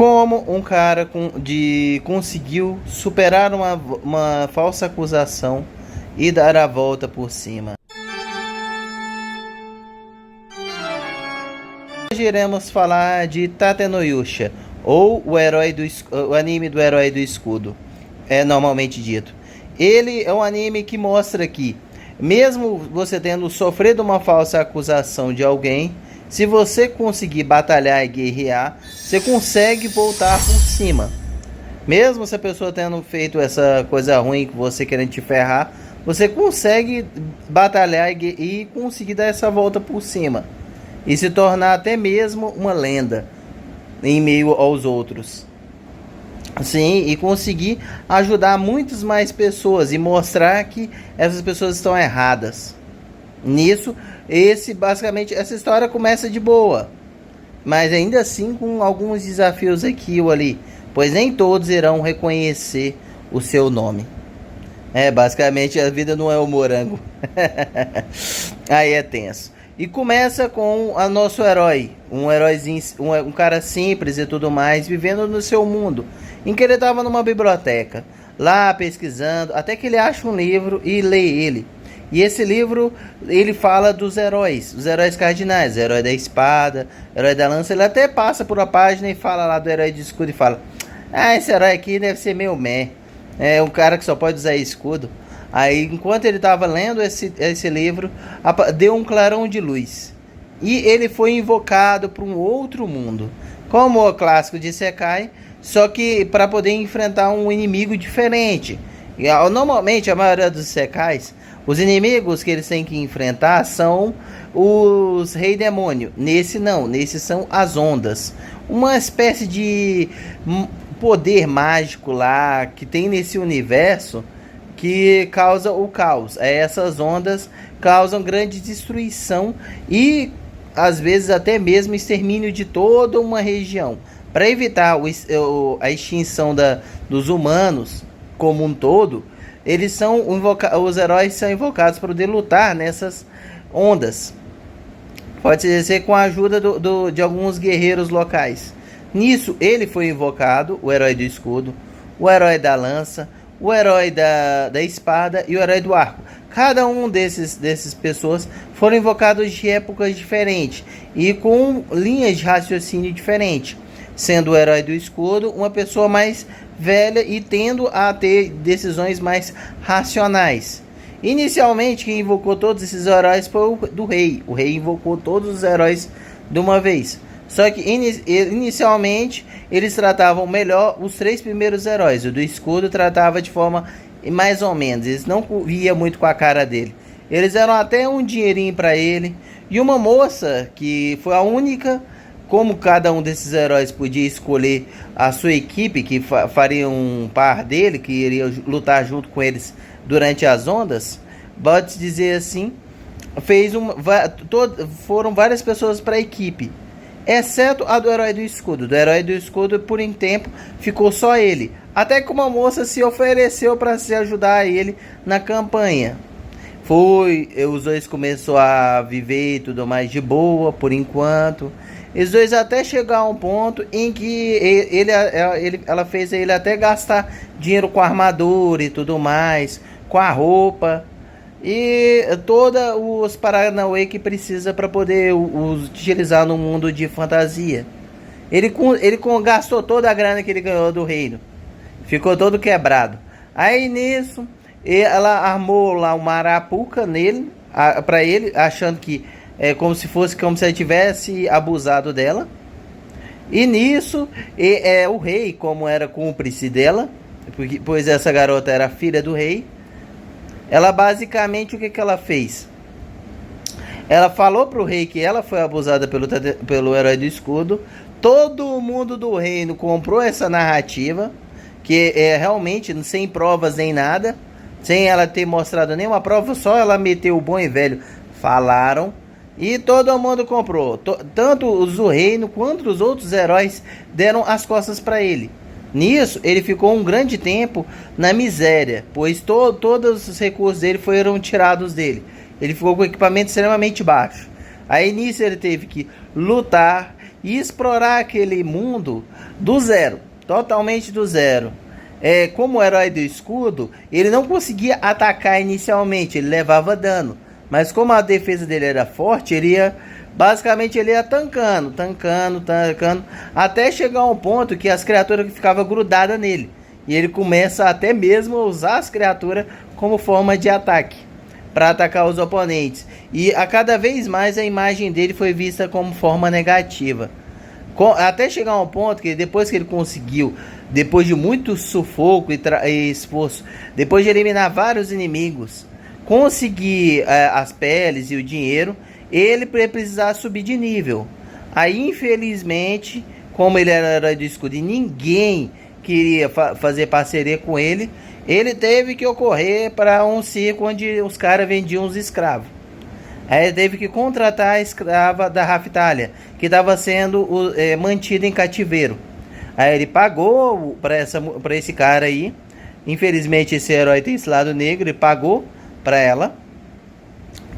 Como um cara conseguiu superar uma falsa acusação e dar a volta por cima. Hoje iremos falar de Tate no Yusha, ou o anime do herói do escudo, é normalmente dito. Ele é um anime que mostra que, mesmo você tendo sofrido uma falsa acusação de alguém, se você conseguir batalhar e guerrear, você consegue voltar por cima. Mesmo se a pessoa tendo feito essa coisa ruim com você, querendo te ferrar, você consegue batalhar e conseguir dar essa volta por cima. E se tornar até mesmo uma lenda em meio aos outros. Sim, e conseguir ajudar muitas mais pessoas e mostrar que essas pessoas estão erradas. Nisso, basicamente essa história começa de boa, mas ainda assim com alguns desafios aqui ou ali, pois nem todos irão reconhecer o seu nome. Basicamente a vida não é o morango. Aí é tenso. E começa com o nosso herói, um heróizinho, um cara simples e tudo mais, vivendo no seu mundo, em que ele estava numa biblioteca, lá pesquisando, até que ele acha um livro e lê ele. E esse livro, ele fala dos heróis, os heróis cardinais, o herói da espada, o herói da lança. Ele até passa por uma página e fala lá do herói de escudo e fala: esse herói aqui deve ser meio meh, é um cara que só pode usar escudo. Aí, enquanto ele estava lendo esse livro, deu um clarão de luz. E ele foi invocado para um outro mundo, como o clássico de Isekai, só que para poder enfrentar um inimigo diferente. E, normalmente, a maioria dos Isekais, os inimigos que eles têm que enfrentar são os Rei Demônio. Nesse não, nesse são as ondas. Uma espécie de poder mágico lá que tem nesse universo que causa o caos. Essas ondas causam grande destruição e às vezes até mesmo extermínio de toda uma região. Para evitar a extinção dos humanos como um todo, os heróis são invocados para poder lutar nessas ondas. Pode ser com a ajuda de alguns guerreiros locais. Nisso, ele foi invocado, o herói do escudo, o herói da lança, o herói da espada e o herói do arco. Cada um dessas pessoas foram invocados de épocas diferentes e com linhas de raciocínio diferentes. Sendo o herói do escudo uma pessoa mais velha e tendo a ter decisões mais racionais. Inicialmente, quem invocou todos esses heróis foi o rei. O rei invocou todos os heróis de uma vez. Só que inicialmente eles tratavam melhor os 3 primeiros heróis. O do escudo tratava de forma mais ou menos. Eles não via muito com a cara dele. Eles deram até um dinheirinho para ele. E uma moça que foi a única. Como cada um desses heróis podia escolher a sua equipe, que faria um par dele, que iria lutar junto com eles durante as ondas, pode dizer assim, foram várias pessoas para a equipe, exceto a do herói do escudo. Do herói do escudo, por um tempo, ficou só ele. Até que uma moça se ofereceu para se ajudar ele na campanha. Os dois começaram a viver e tudo mais de boa, por enquanto. Os dois até chegar a um ponto em que ela fez ele até gastar dinheiro com armadura e tudo mais, com a roupa e todos os paranauê que precisa para poder utilizar no mundo de fantasia. Ele gastou toda a grana que ele ganhou do reino, ficou todo quebrado. Aí nisso ela armou lá uma arapuca para ele, achando que como se ela tivesse abusado dela. E nisso, o rei, como era cúmplice dela, pois essa garota era filha do rei, ela basicamente, o que ela fez? Ela falou pro rei que ela foi abusada pelo herói do escudo. Todo mundo do reino comprou essa narrativa, que é realmente sem provas nem nada, sem ela ter mostrado nenhuma prova, só ela meteu o bom e velho falaram. E todo mundo comprou. Tanto os do reino quanto os outros heróis deram as costas para ele. Nisso, ele ficou um grande tempo na miséria, pois todos os recursos dele foram tirados dele. Ele ficou com equipamento extremamente baixo. Aí nisso ele teve que lutar, e explorar aquele mundo do zero, totalmente do zero. Como o herói do escudo, ele não conseguia atacar inicialmente, ele levava dano. Mas como a defesa dele era forte, basicamente ele ia tancando, até chegar a um ponto que as criaturas ficavam grudadas nele. E ele começa até mesmo a usar as criaturas como forma de ataque, para atacar os oponentes. E a cada vez mais a imagem dele foi vista como forma negativa. Até chegar a um ponto que depois que ele conseguiu, depois de muito sufoco e esforço, depois de eliminar vários inimigos, conseguir as peles e o dinheiro, ele precisar subir de nível. Aí, infelizmente, como ele era herói do escudo e ninguém queria fazer parceria com ele, ele teve que ocorrer para um circo onde os caras vendiam os escravos. Aí ele teve que contratar a escrava da Raftalia, que estava sendo mantida em cativeiro. Aí ele pagou para esse cara aí. Infelizmente esse herói tem esse lado negro. Ele pagou para ela.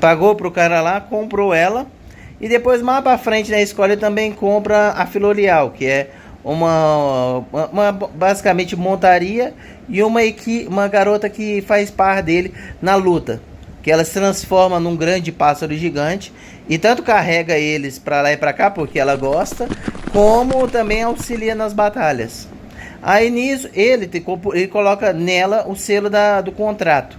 Pagou pro cara lá, comprou ela. E depois mais para frente na escola ele também compra a Filorial, que é uma basicamente montaria. E uma garota que faz par dele na luta, que ela se transforma num grande pássaro gigante e tanto carrega eles para lá e para cá porque ela gosta, como também auxilia nas batalhas. Aí nisso ele coloca nela o selo do contrato,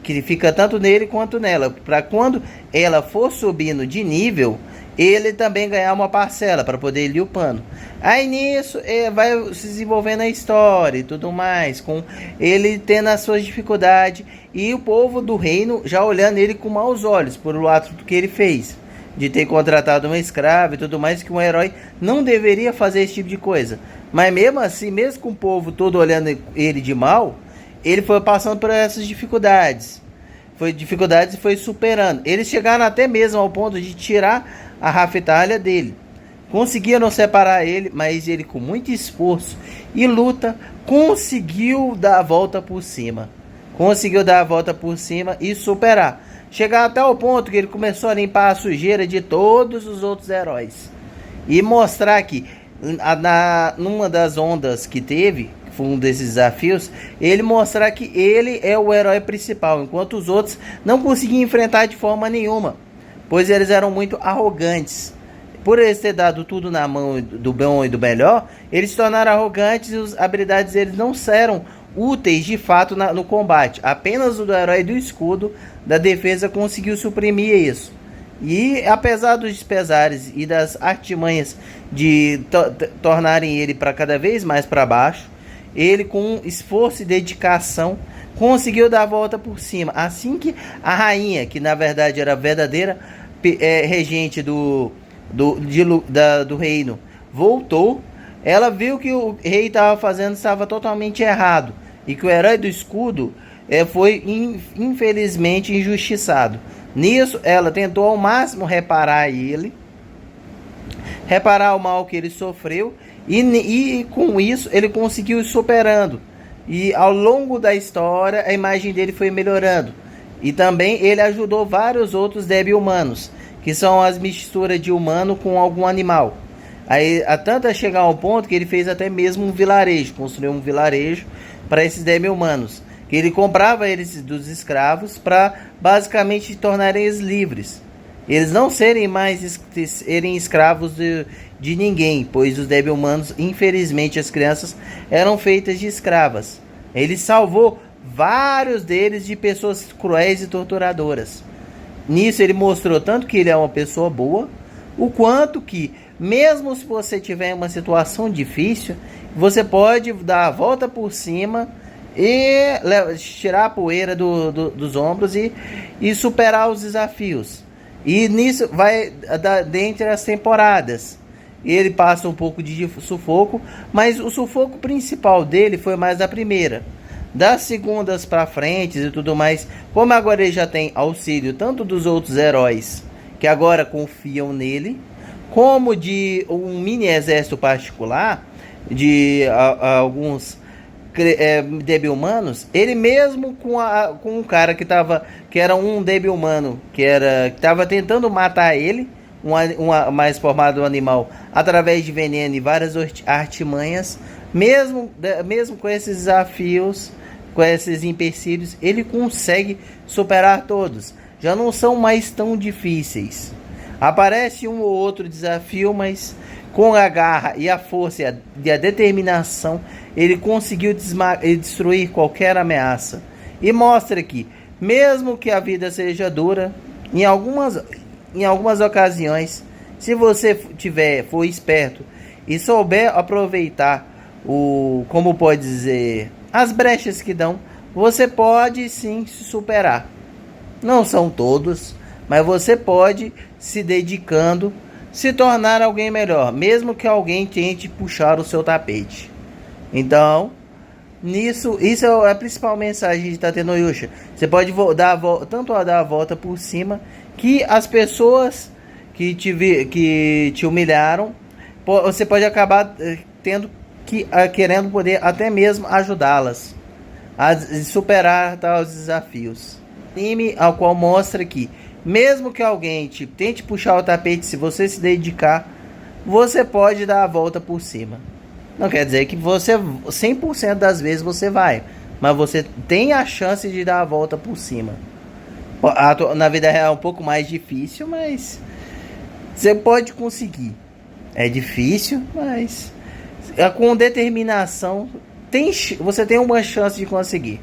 que fica tanto nele quanto nela, para quando ela for subindo de nível, ele também ganhar uma parcela para poder ir upando. Aí nisso vai se desenvolvendo a história e tudo mais, com ele tendo as suas dificuldades e o povo do reino já olhando ele com maus olhos por o ato que ele fez, de ter contratado uma escrava e tudo mais, que um herói não deveria fazer esse tipo de coisa. Mas mesmo assim, mesmo com o povo todo olhando ele de mal, ele foi passando por essas dificuldades. E foi superando. Eles chegaram até mesmo ao ponto de tirar a Raftalia dele. Conseguiram separar ele, mas ele com muito esforço e luta conseguiu dar a volta por cima. Conseguiu dar a volta por cima e superar. Chegar até o ponto que ele começou a limpar a sujeira de todos os outros heróis. E mostrar que numa das ondas que teve, foi um desses desafios, ele mostrar que ele é o herói principal, enquanto os outros não conseguiam enfrentar de forma nenhuma, pois eles eram muito arrogantes. Por eles ter dado tudo na mão do bom e do melhor, eles se tornaram arrogantes e as habilidades deles não eram úteis de fato no combate. Apenas o do herói do escudo da defesa conseguiu suprimir isso. E apesar dos pesares e das artimanhas de tornarem ele para cada vez mais para baixo, ele com esforço e dedicação conseguiu dar a volta por cima. Assim que a rainha, que na verdade era a verdadeira regente do reino, voltou, ela viu que o rei estava fazendo estava totalmente errado e que o herói do escudo foi infelizmente injustiçado. Nisso ela tentou ao máximo reparar o mal que ele sofreu e com isso ele conseguiu ir superando. E ao longo da história a imagem dele foi melhorando. E também ele ajudou vários outros débil-humanos, que são as misturas de humano com algum animal. Aí, a tanto chegar ao ponto que ele fez até mesmo um vilarejo, construiu um vilarejo para esses débil-humanos, que ele comprava eles dos escravos para basicamente tornarem eles livres. Eles não serem mais serem escravos de ninguém, pois os débil-humanos, infelizmente as crianças, eram feitas de escravas. Ele salvou vários deles de pessoas cruéis e torturadoras. Nisso ele mostrou tanto que ele é uma pessoa boa, o quanto que, mesmo se você tiver em uma situação difícil, você pode dar a volta por cima e tirar a poeira dos ombros e superar os desafios. E nisso vai dentre as temporadas. Ele passa um pouco de sufoco, mas o sufoco principal dele foi mais da primeira. Das segundas para frente e tudo mais, como agora ele já tem auxílio tanto dos outros heróis que agora confiam nele, como de um mini exército particular de alguns débil-humanos, ele mesmo com um cara que era um débil-humano que estava tentando matar ele, mais formado um animal através de veneno e várias artimanhas, mesmo com esses desafios, com esses empecilhos, ele consegue superar todos. Já não são mais tão difíceis. Aparece um ou outro desafio, mas com a garra e a força e a determinação, ele conseguiu destruir qualquer ameaça. E mostra que, mesmo que a vida seja dura, em algumas ocasiões, se você for esperto e souber aproveitar como pode dizer, as brechas que dão, você pode sim se superar. Não são todos, mas você pode, se dedicando, se tornar alguém melhor, mesmo que alguém tente puxar o seu tapete. Então, isso é a principal mensagem de Tate no Yusha. Você pode dar a volta por cima, que as pessoas que te humilharam, você pode acabar querendo poder até mesmo ajudá-las a superar tais desafios. Anime ao qual mostra que, mesmo que alguém tente puxar o tapete, se você se dedicar, você pode dar a volta por cima. Não quer dizer que 100% das vezes você vai, mas você tem a chance de dar a volta por cima. Na vida real é um pouco mais difícil, mas você pode conseguir. É difícil, mas com determinação você tem uma chance de conseguir.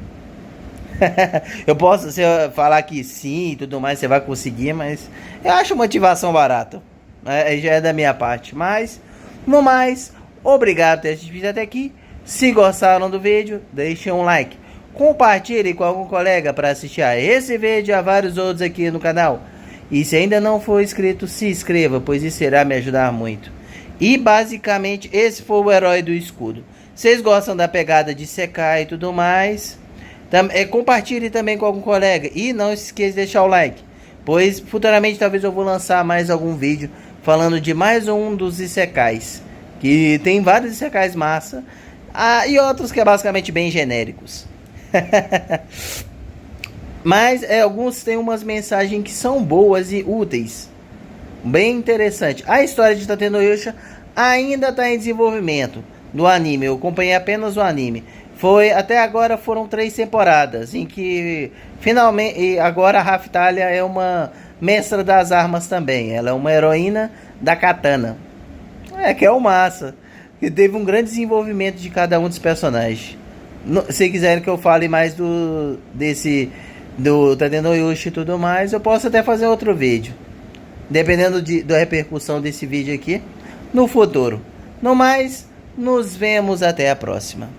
Eu posso falar que sim e tudo mais, você vai conseguir, mas eu acho motivação barata. Já é da minha parte. Mas, no mais, obrigado por ter assistido até aqui. Se gostaram do vídeo, deixem um like. Compartilhe com algum colega para assistir a esse vídeo e a vários outros aqui no canal. E se ainda não for inscrito, se inscreva, pois isso irá me ajudar muito. E basicamente esse foi o Herói do Escudo. Vocês gostam da pegada de secar e tudo mais? Compartilhe também com algum colega. E não se esqueça de deixar o like, pois futuramente talvez eu vou lançar mais algum vídeo falando de mais um dos isekais. Que tem vários isekais massa. E outros que é basicamente bem genéricos. Mas alguns têm umas mensagens que são boas e úteis. Bem interessante. A história de Tate no Yusha ainda está em desenvolvimento do anime. Eu acompanhei apenas o anime. Até agora foram 3 temporadas, em que finalmente agora a Raphtalia é uma mestra das armas também. Ela é uma heroína da katana. Que é o massa. E teve um grande desenvolvimento de cada um dos personagens. Se quiserem que eu fale mais do Tate no Yusha e tudo mais, eu posso até fazer outro vídeo, dependendo da repercussão desse vídeo aqui no futuro. No mais, nos vemos até a próxima.